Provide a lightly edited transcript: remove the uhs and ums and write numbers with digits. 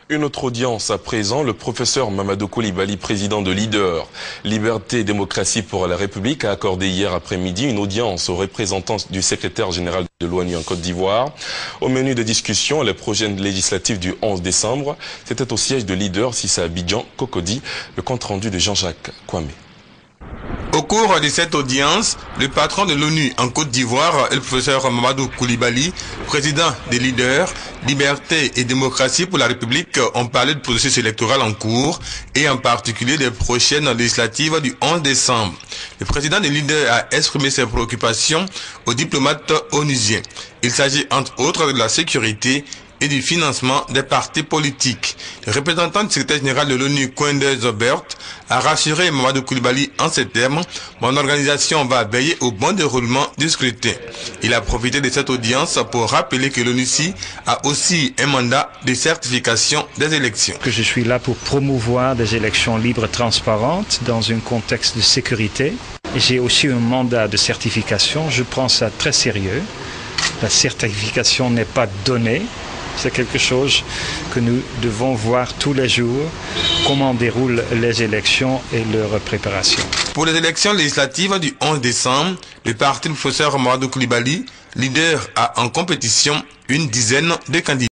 Une autre audience à présent, le professeur Mamadou Coulibaly, président de Leader, Liberté et démocratie pour la République, a accordé hier après-midi une audience aux représentants du secrétaire général de l'ONU en Côte d'Ivoire. Au menu de discussion, les projets législatifs du 11 décembre, c'était au siège de Leader, Sissa Abidjan, Cocody, le compte-rendu de Jean-Jacques Kwame. Au cours de cette audience, le patron de l'ONU en Côte d'Ivoire, le professeur Mamadou Coulibaly, président des Leaders, Liberté et démocratie pour la République, ont parlé du processus électoral en cours et en particulier des prochaines législatives du 11 décembre. Le président des Leaders a exprimé ses préoccupations aux diplomates onusiens. Il s'agit entre autres de la sécurité et du financement des partis politiques. Le représentant du secrétaire général de l'ONU, Koenders Zobert, a rassuré Mamadou Coulibaly en ces termes: mon organisation va veiller au bon déroulement du scrutin. Il a profité de cette audience pour rappeler que l'ONUCI a aussi un mandat de certification des élections. Je suis là pour promouvoir des élections libres et transparentes dans un contexte de sécurité. J'ai aussi un mandat de certification. Je prends ça très sérieux. La certification n'est pas donnée. C'est quelque chose que nous devons voir tous les jours, comment déroulent les élections et leur préparation. Pour les élections législatives du 11 décembre, le parti du professeur Mamadou Coulibaly, Leader, a en compétition une dizaine de candidats.